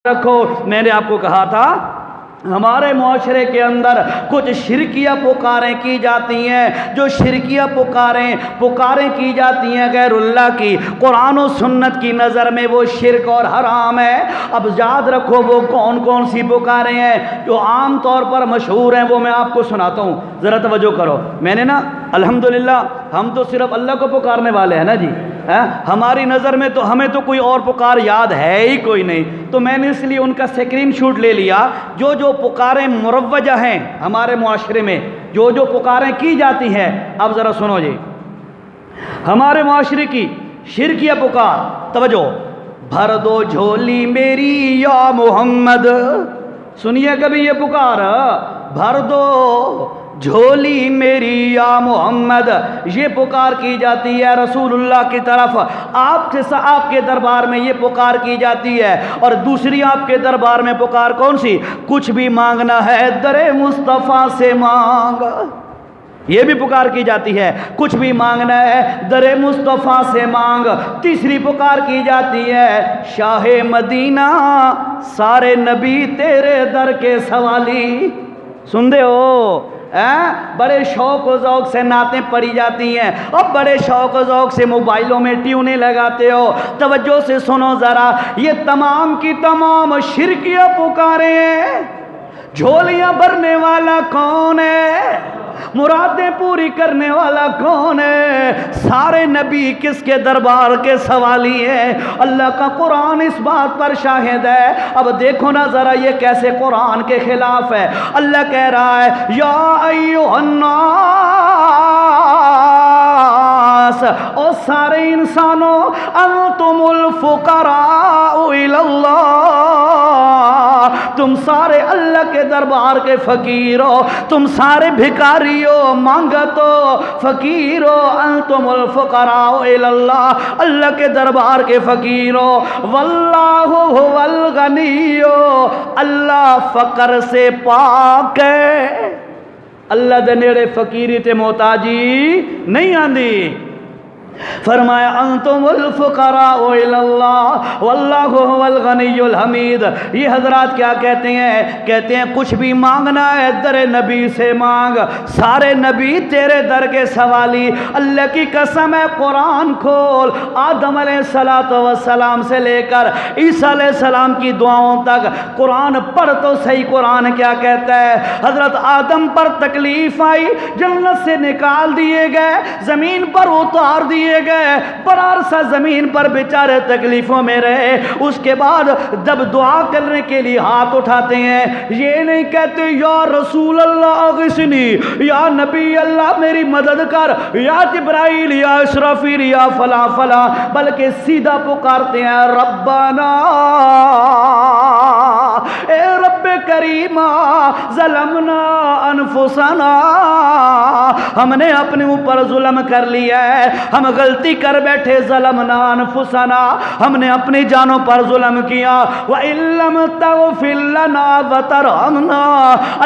رکھو. میں نے آپ کو کہا تھا ہمارے معاشرے کے اندر کچھ شرکیہ پکاریں کی جاتی ہیں. جو شرکیہ پکاریں کی جاتی ہیں غیر اللہ کی، قرآن و سنت کی نظر میں وہ شرک اور حرام ہے. اب یاد رکھو وہ کون کون سی پکاریں ہیں جو عام طور پر مشہور ہیں، وہ میں آپ کو سناتا ہوں، ذرا توجہ کرو. میں نے نا الحمدللہ ہم تو صرف اللہ کو پکارنے والے ہیں نا جی. ہماری نظر میں تو ہمیں تو کوئی اور پکار یاد ہے ہی کوئی نہیں، تو میں نے اس لیے ان کا اسکرین شاٹ لے لیا. جو پکاریں مروجہ ہیں ہمارے معاشرے میں، جو پکاریں کی جاتی ہیں، اب ذرا سنو جی. ہمارے معاشرے کی شرکیہ پکار، توجہ، بھر دو جھولی میری یا محمد. سنیے کبھی یہ پکار، بھر دو جھولی میری یا محمد. یہ پکار کی جاتی ہے رسول اللہ کی طرف، آپ کے دربار میں یہ پکار کی جاتی ہے. اور دوسری آپ کے دربار میں پکار کون سی؟ کچھ بھی مانگنا ہے در مصطفیٰ سے مانگ. یہ بھی پکار کی جاتی ہے، کچھ بھی مانگنا ہے در مصطفیٰ سے مانگ. تیسری پکار کی جاتی ہے شاہ مدینہ سارے نبی تیرے در کے سوالی. سن دے ہو، بڑے شوق و ذوق سے نعتیں پڑھی جاتی ہیں اور بڑے شوق و ذوق سے موبائلوں میں ٹیونیں لگاتے ہو. توجہ سے سنو ذرا، یہ تمام کی تمام شرکیہ پکاریں ہیں. جھولیاں بھرنے والا کون ہے؟ مرادیں پوری کرنے والا کون ہے؟ سارے نبی کس کے دربار کے سوالی ہیں؟ اللہ کا قرآن اس بات پر شاہد ہے. اب دیکھو نا ذرا یہ کیسے قرآن کے خلاف ہے. اللہ کہہ رہا ہے یا ایھا الناس، او سارے انسانوں، انتم الفقراء الی اللہ، تم سارے اللہ کے دربار کے فقیر ہو، تم سارے بھکاری ہو، مانگت ہو، فقیر ہو. انتم الفقراء الی اللہ، اللہ کے دربار کے فقیر ہو. واللہ هو الغنی، اللہ فقر سے پاک ہے. اللہ دے نیڑے فقیری تے محتاجی نہیں آندی. فرمایا انتم الفقراء الی اللہ واللہ هو الغنی الحمید. یہ حضرات کیا کہتے ہیں کچھ بھی مانگنا ہے در نبی سے مانگ، سارے نبی تیرے در کے سوالی. اللہ کی قسم ہے، قرآن کھول، آدم علیہ السلام سے لے کر عیسیٰ علیہ السلام کی دعاؤں تک قرآن پڑھ تو صحیح. قرآن کیا کہتا ہے؟ حضرت آدم پر تکلیف آئی، جنت سے نکال دیے گئے، زمین پر اتار دیے گئے، بڑا عرصہ زمین پر بیچارے تکلیفوں میں رہے. اس کے بعد جب دعا کرنے کے لیے ہاتھ اٹھاتے ہیں، یہ نہیں کہتے یا رسول اللہ اغثنی، یا نبی اللہ میری مدد کر، یا جبرائیل، یا اسرافیل، یا فلاں فلاں، بلکہ سیدھا پکارتے ہیں ربنا، اے رب کریمہ، ظلمنا انفسنا، ہم نے اپنے اوپر ظلم کر لیا ہے، ہم غلطی کر بیٹھے. ظلمنا انفسنا، ہم نے اپنی جانوں پر ظلم کیا. وَإِن لَّمْ تَغْفِرْ لَنَا وَتَرْحَمْنَا،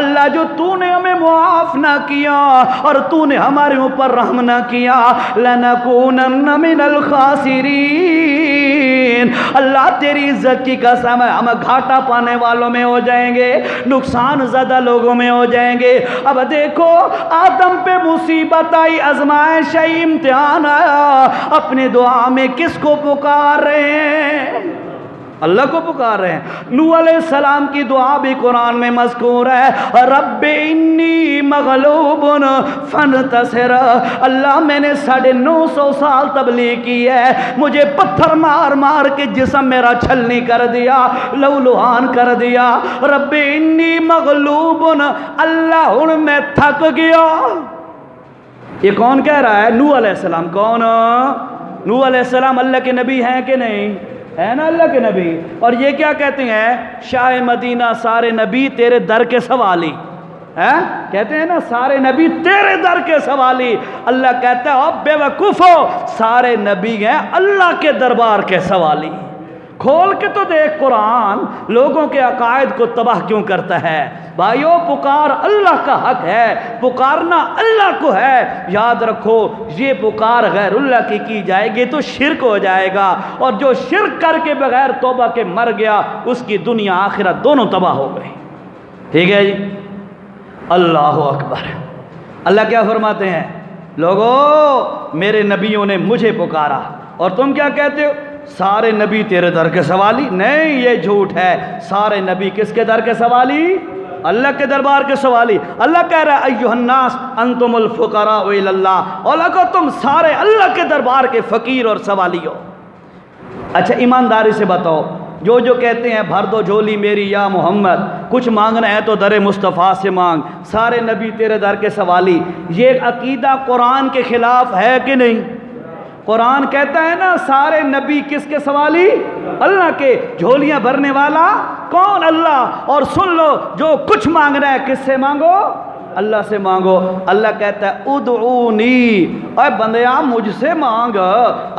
اللہ جو تو نے ہمیں معاف نہ کیا اور تو نے ہمارے اوپر رحم نہ کیا، لَنَكُونَنَّ مِنَ الْخَاسِرِينَ، اللہ تیری عزت کی قسم ہے ہم گھاٹا پانے والوں میں ہو جائیں گے، نقصان زدہ لوگوں میں ہو جائیں گے. اب دیکھو آدم پہ مصیبت آئی، آزمائش آئی، امتحان آیا، اپنی دعا میں کس کو پکار رہے ہیں؟ اللہ کو پکار رہے ہیں. نوح علیہ السلام کی دعا بھی قرآن میں مذکور ہے، رب انی مغلوب فانتصر، اللہ میں نے 950 سال تبلیغ کی ہے، مجھے پتھر مار مار کے جسم میرا چھلنی کر دیا، لہولہان کر دیا. رب انی مغلوب، اللہ ہن میں تھک گیا. یہ کون کہہ رہا ہے؟ نوح علیہ السلام. کون؟ نوح علیہ السلام اللہ کے نبی ہیں کہ نہیں؟ ہے نا اللہ کے نبی. اور یہ کیا کہتے ہیں؟ شاہ مدینہ سارے نبی تیرے در کے سوالی. کہتے ہیں نا سارے نبی تیرے در کے سوالی. اللہ کہتا ہے بے وقوفو، سارے نبی ہیں اللہ کے دربار کے سوالی. کھول کے تو دیکھ قرآن لوگوں کے عقائد کو تباہ کیوں کرتا ہے۔ بھائیو پکار اللہ کا حق ہے، پکارنا اللہ کو ہے۔ یاد رکھو یہ پکار غیر اللہ کی جائے گی تو شرک ہو جائے گا، اور جو شرک کر کے بغیر توبہ کے مر گیا اس کی دنیا آخرت دونوں تباہ ہو گئی۔ ٹھیک ہے جی، اللہ اکبر۔ اللہ کیا فرماتے ہیں؟ لوگو میرے نبیوں نے مجھے پکارا، اور تم کیا کہتے ہو؟ سارے نبی تیرے در کے سوالی؟ نہیں، یہ جھوٹ ہے۔ سارے نبی کس کے در کے سوالی؟ اللہ کے دربار کے سوالی۔ اللہ کہہ رہا ہے ایھا الناس انتم الفقراء الی اللہ، اور لگو تم سارے اللہ کے دربار کے فقیر اور سوالی ہو۔ اچھا ایمانداری سے بتاؤ، جو کہتے ہیں بھر دو جھولی میری یا محمد، کچھ مانگنا ہے تو در مصطفیٰ سے مانگ، سارے نبی تیرے در کے سوالی، یہ عقیدہ قرآن کے خلاف ہے کہ نہیں؟ قرآن کہتا ہے نا سارے نبی کس کے سوالی؟ اللہ کے۔ جھولیاں بھرنے والا کون؟ اللہ۔ اور سن لو جو کچھ مانگنا ہے کس سے مانگو؟ اللہ سے مانگو۔ اللہ کہتا ہے ادعونی، اے بندیا مجھ سے مانگ،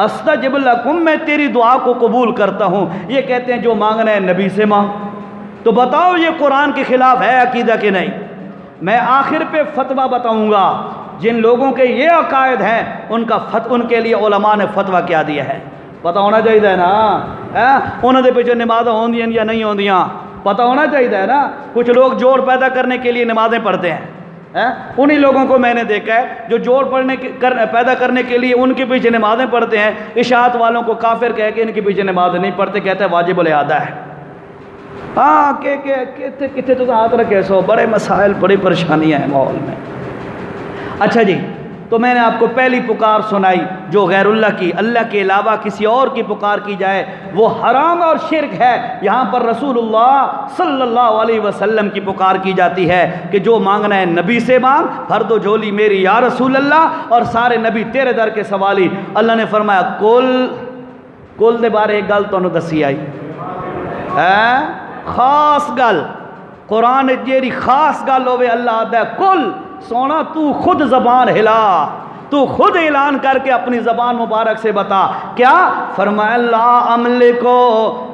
استجب لکم، میں تیری دعا کو قبول کرتا ہوں۔ یہ کہتے ہیں جو مانگنا ہے نبی سے مانگ۔ تو بتاؤ یہ قرآن کے خلاف ہے عقیدہ کہ نہیں؟ میں آخر پہ فتویٰ بتاؤں گا، جن لوگوں کے یہ عقائد ہیں ان کے لیے علماء نے فتویٰ کیا دیا ہے، پتہ ہونا چاہیے نا۔ انہوں نے پیچھے نمازیں ہوندیاں یا نہیں ہوندیاں پتہ ہونا چاہیے نا۔ کچھ لوگ جوڑ پیدا کرنے کے لیے نمازیں پڑھتے ہیں، انہی لوگوں کو میں نے دیکھا ہے جو جوڑ پیدا کرنے کے لیے ان کے پیچھے نمازیں پڑھتے ہیں، اشاعت والوں کو کافر کہہ کے ان کے پیچھے نمازیں نہیں پڑھتے، کہتے ہیں واجب الادا ہے۔ ہاں کتنے تو ہاتھ رکھے سو، بڑے مسائل بڑی پریشانیاں ہیں ماحول میں۔ اچھا جی، تو میں نے آپ کو پہلی پکار سنائی جو غیر اللہ کی، اللہ کے علاوہ کسی اور کی پکار کی جائے وہ حرام اور شرک ہے۔ یہاں پر رسول اللہ صلی اللہ علیہ وسلم کی پکار کی جاتی ہے کہ جو مانگنا ہے نبی سے مانگ، بھر دو جھولی میری یا رسول اللہ، اور سارے نبی تیرے در کے سوالی۔ اللہ نے فرمایا کل دے بارے ایک گل تو دسی آئی خاص گل، قرآن جیری خاص گل ہوئے اللہ آدھا ہے کل سونا تو خود زبان ہلا، تو خود اعلان کر کے اپنی زبان مبارک سے بتا کیا فرمایا؟ لا املکو،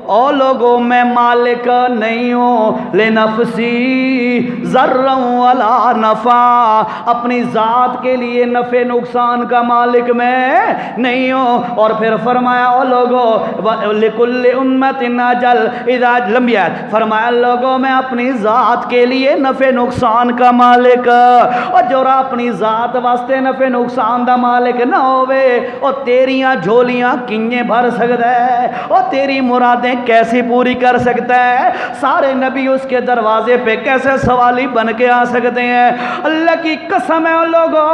او لوگوں میں مالک نہیں ہوں، لنفسی ذرا ولا نفع، اپنی ذات کے لیے نفع نقصان کا مالک میں نہیں ہوں۔ اور پھر فرمایا او لوگوں لکل امت اجل، اذا لمبی فرمایا لوگوں میں اپنی ذات کے لیے نفع نقصان کا مالک، اور جو اپنی ذات واسطے نفع نقصان دا مالک نہ ہوئے اور تیریاں جھولیاں کنجیں بھر سکتا ہے اور تیری مرادیں کیسے پوری کر سکتا ہے؟ سارے نبی اس کے دروازے پہ کیسے سوالی بن کے آ سکتے ہیں؟ اللہ کی قسم ہے لوگوں،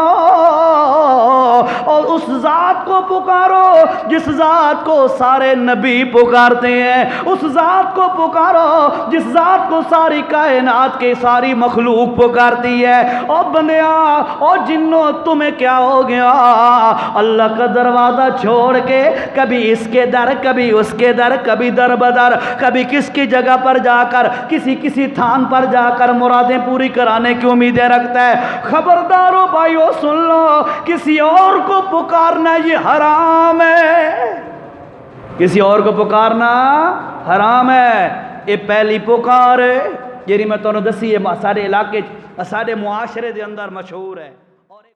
اور اس ذات کو پکارو جس ذات کو سارے نبی پکارتے ہیں، اس ذات کو پکارو جس ذات کو ساری کائنات کے ساری مخلوق پکارتی ہے۔ اور بندیا اور جنوں تمہیں کیا ہو گیا؟ اللہ کا دروازہ چھوڑ کے کبھی اس کے در کبھی اس کے در، کبھی در بدر، کبھی کس کی جگہ پر جا کر کسی تھان پر جا کر مرادیں پوری کرانے کی امیدیں رکھتا ہے۔ خبردارو بھائیو سن لو، کسی اور کو پکارنا یہ حرام ہے، کسی اور کو پکارنا حرام ہے۔ یہ پہلی پکار ہے جیری میں تمہیں دسی ہے، سارے علاقے سارے معاشرے دے اندر مشہور ہے۔